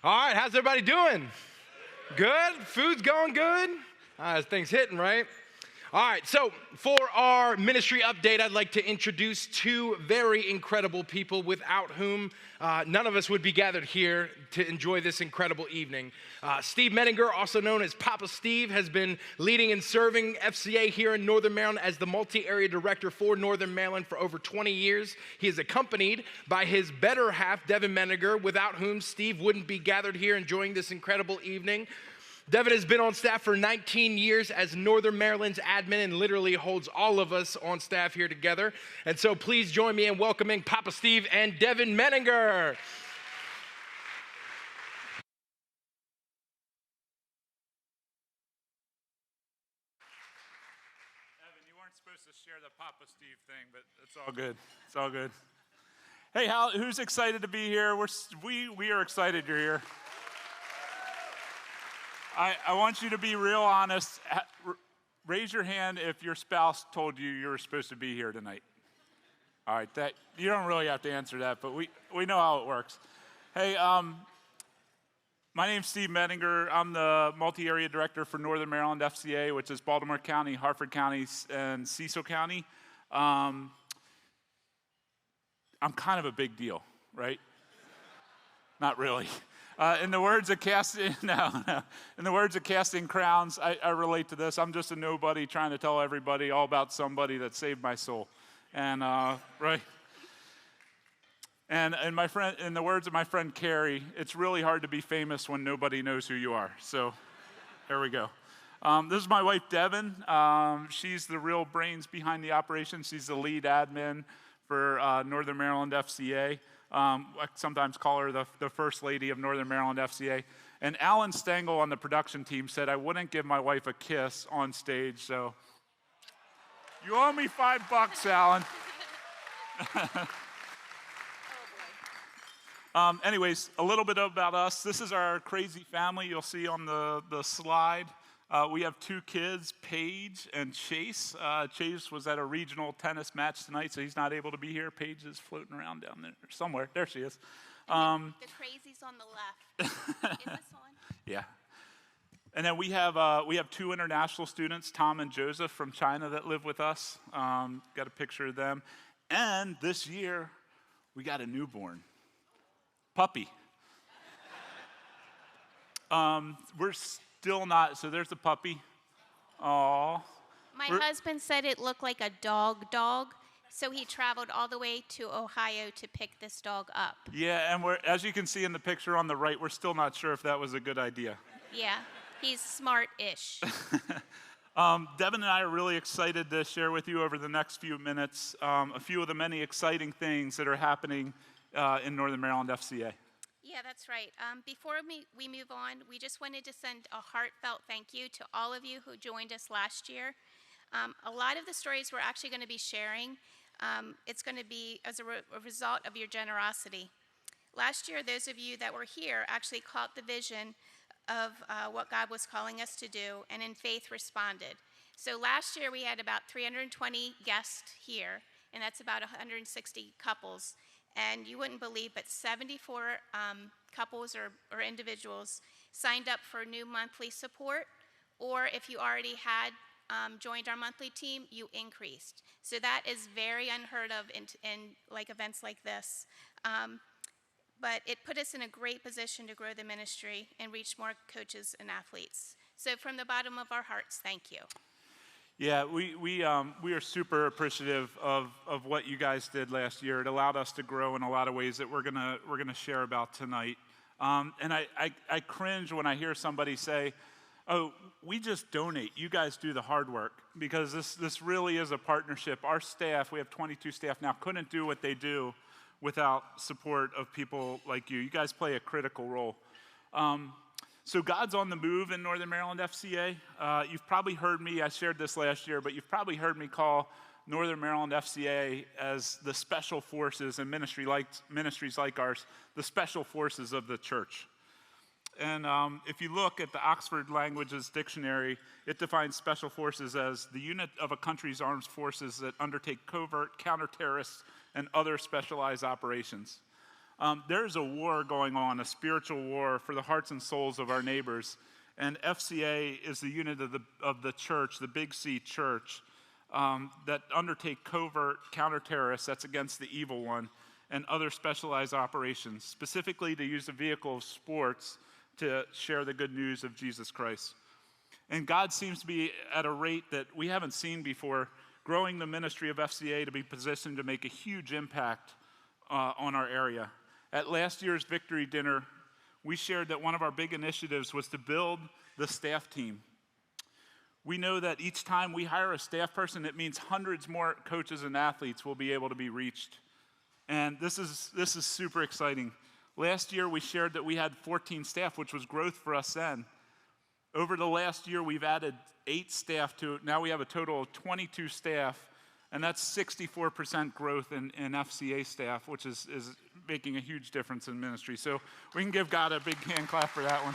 All right, how's everybody doing? Good? Food's going good? Things hitting, right? All right, so for our ministry update, I'd like to introduce two very incredible people without whom none of us would be gathered here to enjoy this incredible evening. Steve Menninger, also known as Papa Steve, has been leading and serving FCA here in Northern Maryland as the multi-area director for Northern Maryland for over 20 years. He is accompanied by his better half, Devin Menninger, without whom Steve wouldn't be gathered here enjoying this incredible evening. Devin has been on staff for 19 years as Northern Maryland's admin and literally holds all of us on staff here together. And so please join me in welcoming Papa Steve and Devin Menninger. Evan, you weren't supposed to share the Papa Steve thing, but it's all good. It's all good. Hey, who's excited to be here? We are excited you're here. I want you to be real honest. Raise your hand if your spouse told you you were supposed to be here tonight. All right, that you don't really have to answer that, but we know how it works. Hey, my name's Steve Menninger. I'm the multi-area director for Northern Maryland FCA, which is Baltimore County, Harford County, and Cecil County. I'm kind of a big deal, right? Not really. In the words of Casting Crowns, I relate to this. I'm just a nobody trying to tell everybody all about somebody that saved my soul, and right. And my friend, in the words of my friend Carrie, it's really hard to be famous when nobody knows who you are. So, there we go. This is my wife Devin. She's the real brains behind the operation. She's the lead admin for Northern Maryland FCA. I sometimes call her the first lady of Northern Maryland FCA. And Alan Stengel on the production team said I wouldn't give my wife a kiss on stage, so you owe me $5, Alan. Anyways, a little bit about us. This is our crazy family you'll see on the slide. We have two kids, Paige and Chase. Chase was at a regional tennis match tonight, so he's not able to be here. Paige is floating around down there somewhere. There she is. The crazies on the left. Is this on? Yeah. And then we have two international students, Tom and Joseph from China, that live with us. Got a picture of them. And this year, we got a newborn puppy. We're still not, so there's a puppy. Aww. My husband said it looked like a dog, so he traveled all the way to Ohio to pick this dog up. Yeah, and as you can see in the picture on the right, we're still not sure if that was a good idea. Yeah, he's smart-ish. Devin and I are really excited to share with you over the next few minutes a few of the many exciting things that are happening in Northern Maryland FCA. Yeah, that's right. Before we move on, we just wanted to send a heartfelt thank you to all of you who joined us last year. A lot of the stories we're actually going to be sharing, it's going to be as a result of your generosity. Last year, those of you that were here actually caught the vision of what God was calling us to do, and in faith responded. So last year, we had about 320 guests here, and that's about 160 couples. And you wouldn't believe, but 74 couples or individuals signed up for new monthly support, or if you already had joined our monthly team, you increased. So that is very unheard of in like events like this. But it put us in a great position to grow the ministry and reach more coaches and athletes. So from the bottom of our hearts, thank you. Yeah, we are super appreciative of what you guys did last year. It allowed us to grow in a lot of ways that we're gonna share about tonight. And I cringe when I hear somebody say, "Oh, we just donate. You guys do the hard work," because this really is a partnership. Our staff, we have 22 staff now, couldn't do what they do without support of people like you. You guys play a critical role. So God's on the move in Northern Maryland FCA. You've probably heard me, I shared this last year, but you've probably heard me call Northern Maryland FCA as the special forces and ministries like ours, the special forces of the church. And if you look at the Oxford Languages Dictionary, it defines special forces as the unit of a country's armed forces that undertake covert, counter-terrorist, and other specialized operations. There's a war going on, a spiritual war for the hearts and souls of our neighbors. And FCA is the unit of the church, the Big C church, that undertake covert counter-terrorists, that's against the evil one, and other specialized operations, specifically to use the vehicle of sports to share the good news of Jesus Christ. And God seems to be at a rate that we haven't seen before, growing the ministry of FCA to be positioned to make a huge impact on our area. At last year's Victory Dinner, we shared that one of our big initiatives was to build the staff team. We know that each time we hire a staff person, it means hundreds more coaches and athletes will be able to be reached. And this is super exciting. Last year, we shared that we had 14 staff, which was growth for us then. Over the last year, we've added 8 staff to it. Now we have a total of 22 staff, and that's 64% growth in FCA staff, which is making a huge difference in ministry. So we can give God a big hand clap for that one.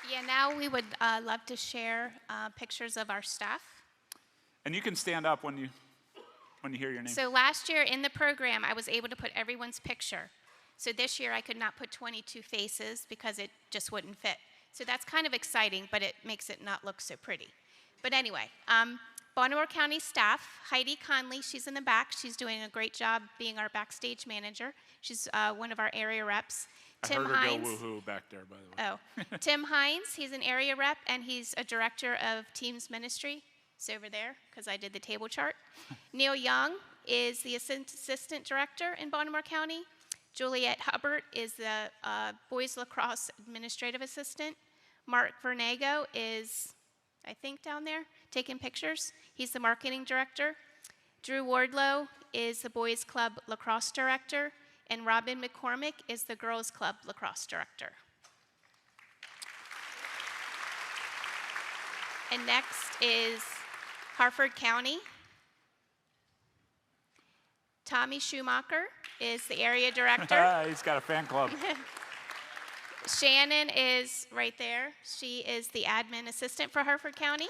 Yeah, now we would love to share pictures of our staff. And you can stand up when you hear your name. So last year in the program, I was able to put everyone's picture. So this year I could not put 22 faces because it just wouldn't fit. So that's kind of exciting, but it makes it not look so pretty. But anyway, Baltimore County staff, Heidi Conley, she's in the back. She's doing a great job being our backstage manager. She's one of our area reps. Tim I heard her Hines. go woohoo back there, by the way. Oh, Tim Hines, he's an area rep, and he's a director of Teams Ministry. He's over there, because I did the table chart. Neil Young is the assistant director in Baltimore County. Juliet Hubbard is the boys lacrosse administrative assistant. Mark Vernago is, I think, down there, taking pictures. He's the marketing director. Drew Wardlow is the boys club lacrosse director. And Robin McCormick is the girls club lacrosse director. And next is Harford County. Tommy Schumacher is the area director. He's got a fan club. Shannon is right there. She is the admin assistant for Harford County.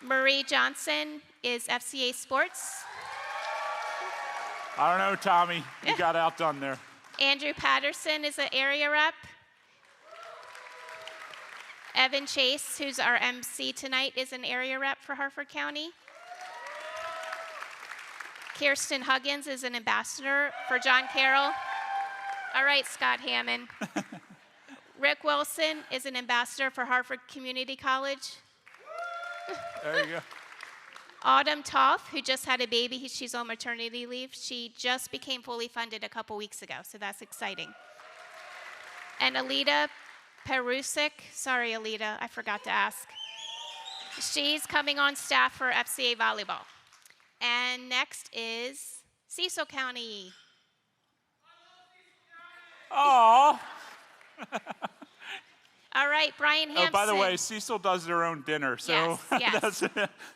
Marie Johnson is FCA Sports. I don't know, Tommy. You got outdone there. Andrew Patterson is an area rep. Evan Chase, who's our MC tonight, is an area rep for Harford County. Kirsten Huggins is an ambassador for John Carroll. All right, Scott Hammond. Rick Wilson is an ambassador for Harford Community College. There you go. Autumn Toff, who just had a baby, she's on maternity leave. She just became fully funded a couple weeks ago, so that's exciting. And Alita Perusik, sorry Alita, I forgot to ask. She's coming on staff for FCA Volleyball. And next is Cecil County. Aww. All right, Brian Hampson. Oh, by the way, Cecil does their own dinner, so yes.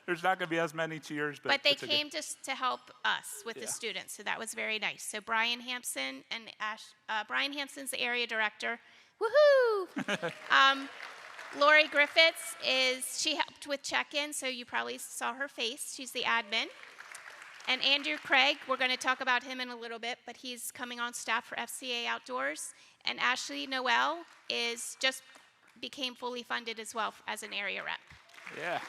There's not going to be as many cheers. But they came to help us with the students, so that was very nice. So Brian Hampson and Brian Hampson's the area director. Woohoo! Lori Griffiths she helped with check-in, so you probably saw her face. She's the admin. And Andrew Craig, we're going to talk about him in a little bit, but he's coming on staff for FCA Outdoors. And Ashley Noel became fully funded as well as an area rep. Yeah.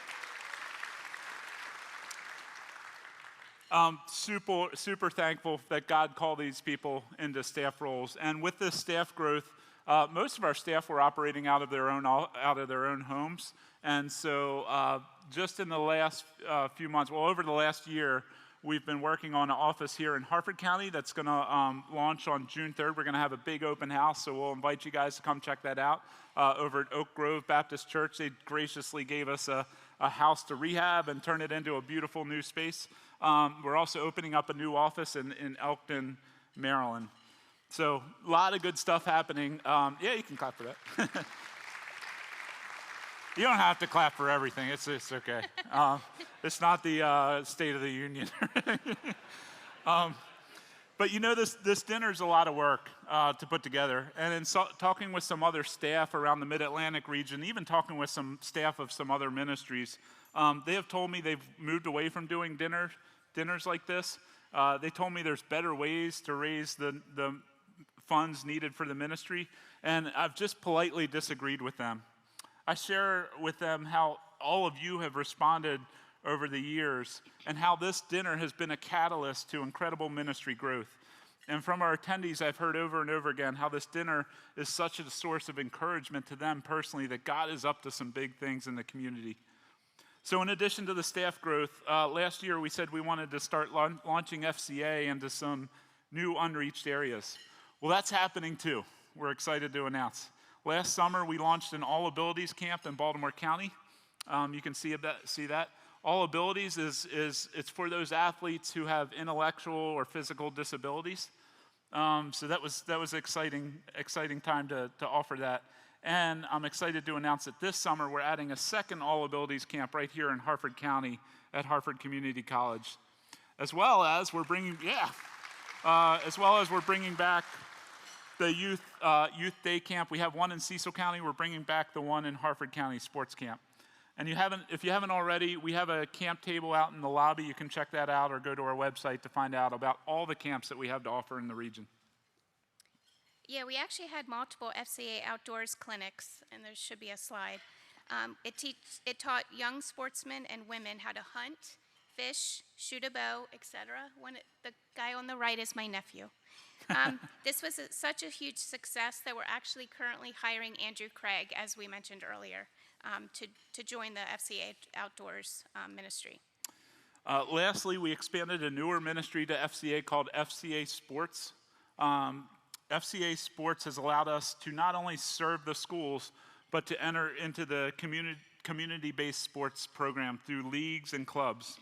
Super thankful that God called these people into staff roles. And with this staff growth, most of our staff were operating out of their own homes. And so just in the last few months, over the last year, we've been working on an office here in Harford County that's going to launch on June 3rd. We're going to have a big open house, so we'll invite you guys to come check that out. Over at Oak Grove Baptist Church, they graciously gave us a house to rehab and turn it into a beautiful new space. We're also opening up a new office in Elkton, Maryland. So a lot of good stuff happening. Yeah, you can clap for that. You don't have to clap for everything. It's okay. It's not the State of the Union. But you know, this dinner's a lot of work to put together. And in talking with some other staff around the Mid-Atlantic region, even talking with some staff of some other ministries, they have told me they've moved away from doing dinner dinners like this. They told me there's better ways to raise the funds needed for the ministry, and I've just politely disagreed with them. I share with them how all of you have responded over the years and how this dinner has been a catalyst to incredible ministry growth. And from our attendees, I've heard over and over again how this dinner is such a source of encouragement to them personally that God is up to some big things in the community. So in addition to the staff growth, last year we said we wanted to start launching FCA into some new unreached areas. Well, that's happening too. We're excited to announce. Last summer, we launched an All Abilities camp in Baltimore County. You can see that. All Abilities it's for those athletes who have intellectual or physical disabilities. So that was exciting time to offer that. And I'm excited to announce that this summer we're adding a second All Abilities camp right here in Harford County at Harford Community College, as well as we're bringing back the youth day camp. We have one in Cecil County. We're bringing back the one in Harford County Sports Camp. And if you haven't already, we have a camp table out in the lobby. You can check that out or go to our website to find out about all the camps that we have to offer in the region. Yeah, we actually had multiple FCA Outdoors clinics, and there should be a slide. It taught young sportsmen and women how to hunt, fish, shoot a bow, etc. The guy on the right is my nephew. This was such a huge success that we're actually currently hiring Andrew Craig, as we mentioned earlier, to join the FCA Outdoors ministry. Lastly, we expanded a newer ministry to FCA called FCA Sports. FCA Sports has allowed us to not only serve the schools, but to enter into the community-based sports program through leagues and clubs.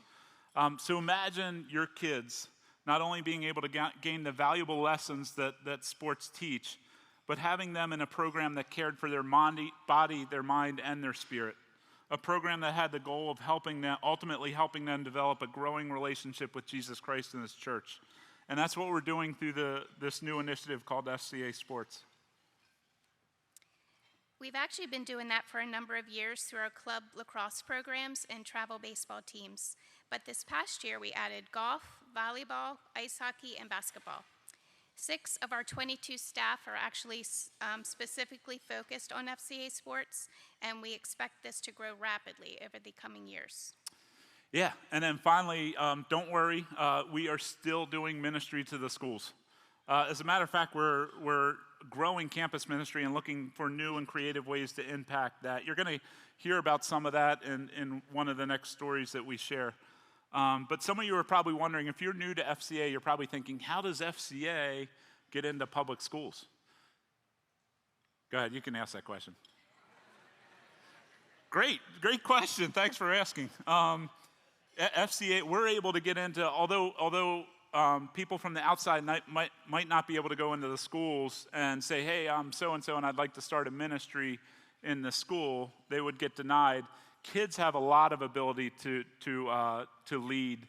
So imagine your kids not only being able to gain the valuable lessons that sports teach, but having them in a program that cared for their body, their mind, and their spirit. A program that had the goal of ultimately helping them develop a growing relationship with Jesus Christ and His church. And that's what we're doing through this new initiative called FCA Sports. We've actually been doing that for a number of years through our club lacrosse programs and travel baseball teams. But this past year, we added golf, volleyball, ice hockey, and basketball. 6 of our 22 staff are actually specifically focused on FCA Sports, and we expect this to grow rapidly over the coming years. Yeah, and then finally, don't worry, we are still doing ministry to the schools. As a matter of fact, we're growing campus ministry and looking for new and creative ways to impact that. You're going to hear about some of that in one of the next stories that we share. But some of you are probably wondering, if you're new to FCA, you're probably thinking, how does FCA get into public schools? Go ahead, you can ask that question. Great question. Thanks for asking. FCA, we're able to get into, although people from the outside might not be able to go into the schools and say, hey, I'm so-and-so and I'd like to start a ministry in the school, they would get denied. Kids have a lot of ability to lead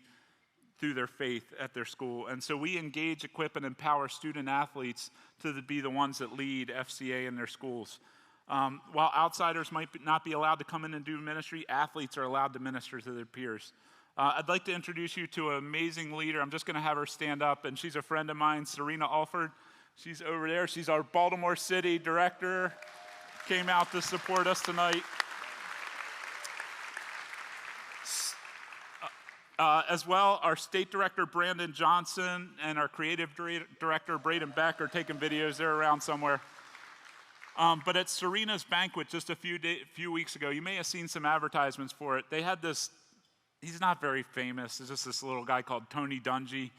through their faith at their school. And so we engage, equip, and empower student athletes to be the ones that lead FCA in their schools. While outsiders might not be allowed to come in and do ministry, athletes are allowed to minister to their peers. I'd like to introduce you to an amazing leader. I'm just going to have her stand up, and she's a friend of mine, Serena Alford. She's over there. She's our Baltimore City director. Came out to support us tonight. As well, our state director, Brandon Johnson, and our creative director, Braden Beck, are taking videos. They're around somewhere. But at Serena's banquet just a few weeks ago, you may have seen some advertisements for it. They had this, he's not very famous, it's just this little guy called Tony Dungy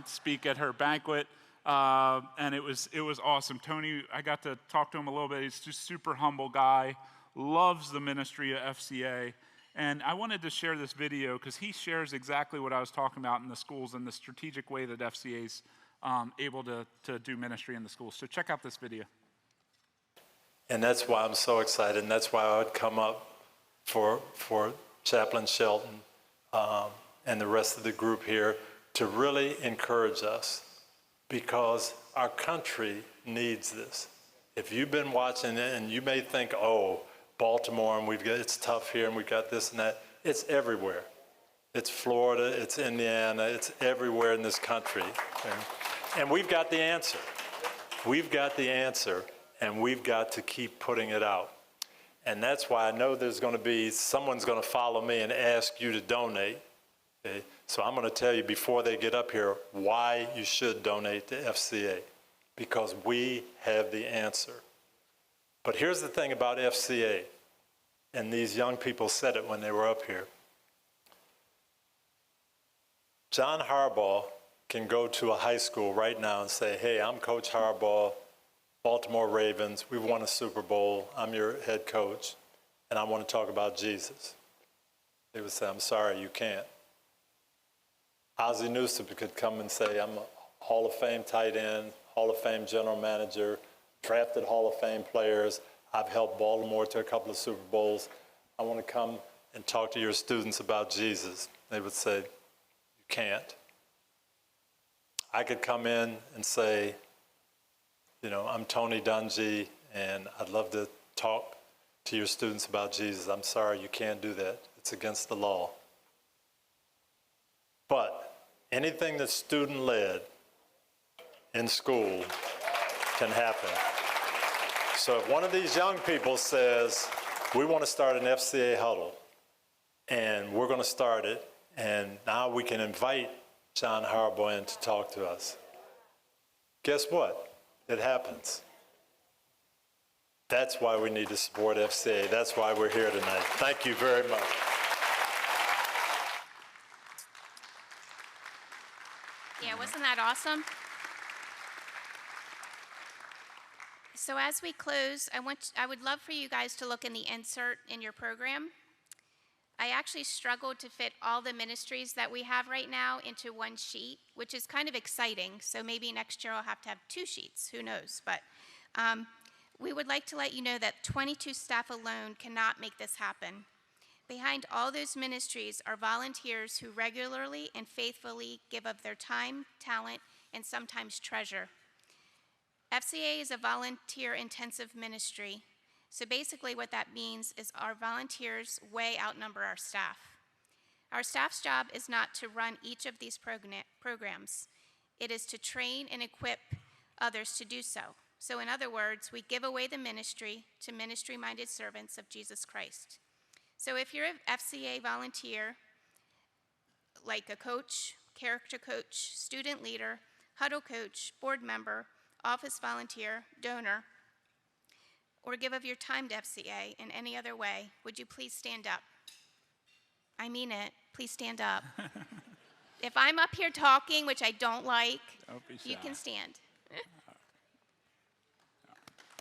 speak at her banquet. And it was awesome. Tony, I got to talk to him a little bit. He's just a super humble guy, loves the ministry of FCA. And I wanted to share this video because he shares exactly what I was talking about in the schools and the strategic way that FCA is able to do ministry in the schools. So check out this video. And that's why I'm so excited, and that's why I would come up for Chaplain Shelton and the rest of the group here to really encourage us, because our country needs this. If you've been watching it and you may think, oh, Baltimore, and it's tough here, and we've got this and that. It's everywhere. It's Florida, it's Indiana, it's everywhere in this country. And we've got the answer. We've got the answer, and we've got to keep putting it out. And that's why I know there's going to be, someone's going to follow me and ask you to donate. Okay? So I'm going to tell you before they get up here why you should donate to FCA, because we have the answer. But here's the thing about FCA, and these young people said it when they were up here. John Harbaugh can go to a high school right now and say, hey, I'm Coach Harbaugh, Baltimore Ravens, we've won a Super Bowl, I'm your head coach, and I want to talk about Jesus. They would say, I'm sorry, you can't. Ozzie Newsome could come and say, I'm a Hall of Fame tight end, Hall of Fame general manager, drafted Hall of Fame players, I've helped Baltimore to a couple of Super Bowls, I want to come and talk to your students about Jesus. They would say, you can't. I could come in and say, you know, I'm Tony Dungy, and I'd love to talk to your students about Jesus. I'm sorry, you can't do that. It's against the law. But anything that's student-led in school can happen. So if one of these young people says, we want to start an FCA Huddle, and we're going to start it, and now we can invite John Harbaugh in to talk to us. Guess what? It happens. That's why we need to support FCA. That's why we're here tonight. Thank you very much. Yeah, wasn't that awesome? So as we close, I would love for you guys to look in the insert in your program. I actually struggled to fit all the ministries that we have right now into one sheet, which is kind of exciting. So maybe next year I'll have to have 2 sheets, who knows? But we would like to let you know that 22 staff alone cannot make this happen. Behind all those ministries are volunteers who regularly and faithfully give of their time, talent, and sometimes treasure. FCA is a volunteer-intensive ministry. So basically what that means is our volunteers way outnumber our staff. Our staff's job is not to run each of these programs. It is to train and equip others to do so. So in other words, we give away the ministry to ministry-minded servants of Jesus Christ. So if you're an FCA volunteer, like a coach, character coach, student leader, huddle coach, board member, office volunteer, donor, or give of your time to FCA in any other way, would you please stand up? I mean it. Please stand up. If I'm up here talking, which I don't like, you can stand.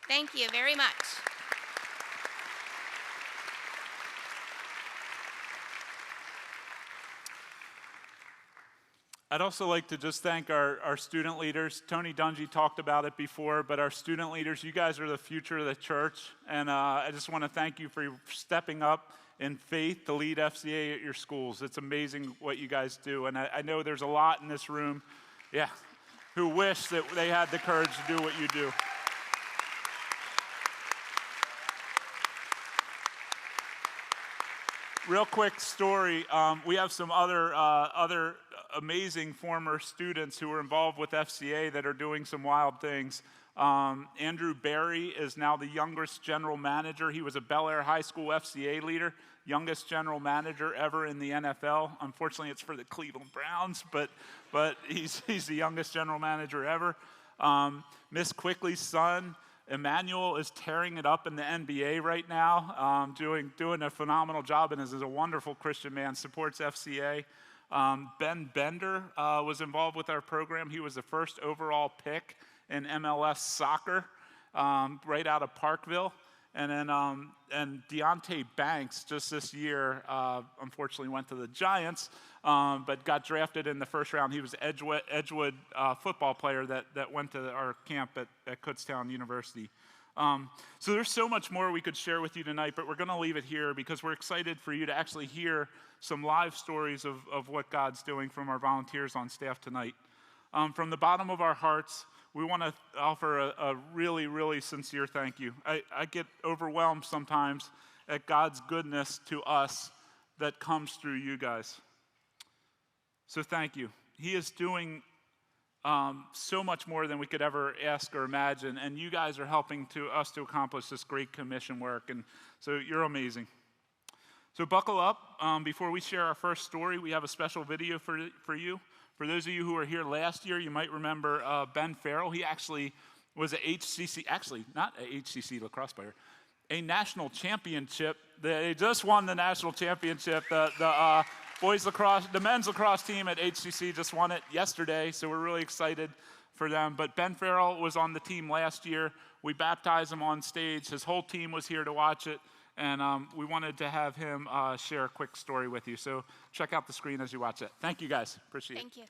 Thank you very much. I'd also like to just thank our student leaders. Tony Dungy talked about it before, but our student leaders, you guys are the future of the church. And I just want to thank you for stepping up in faith to lead FCA at your schools. It's amazing what you guys do. And I know there's a lot in this room, who wish that they had the courage to do what you do. Real quick story. We have some other amazing former students who were involved with FCA that are doing some wild things. Andrew Barry is now the youngest general manager. He was a Bel Air High School FCA leader, youngest general manager ever in the NFL. Unfortunately, it's for the Cleveland Browns, but he's the youngest general manager ever. Miss Quickly's son, Emmanuel, is tearing it up in the NBA right now, doing a phenomenal job, and is a wonderful Christian man, supports FCA. Ben Bender was involved with our program. He was the first overall pick in MLS soccer, right out of Parkville. And then and Deontay Banks just this year, unfortunately went to the Giants, but got drafted in the first round. He was an Edgewood football player that went to our camp at Kutztown University. So there's so much more we could share with you tonight, but we're going to leave it here because we're excited for you to actually hear some live stories of what God's doing from our volunteers on staff tonight. From the bottom of our hearts, we want to offer a really, really sincere thank you. I get overwhelmed sometimes at God's goodness to us that comes through you guys. So thank you. He is doing so much more than we could ever ask or imagine, and you guys are helping us to accomplish this great commission work, and so you're amazing. So buckle up. Before we share our first story, we have a special video for you. For those of you who were here last year, you might remember Ben Farrell. He actually was not a HCC lacrosse player, a national championship. They just won the national championship. The boys lacrosse, the men's lacrosse team at HCC just won it yesterday, so we're really excited for them. But Ben Farrell was on the team last year. We baptized him on stage. His whole team was here to watch it, and we wanted to have him share a quick story with you. So check out the screen as you watch it. Thank you, guys. Appreciate it. Thank you.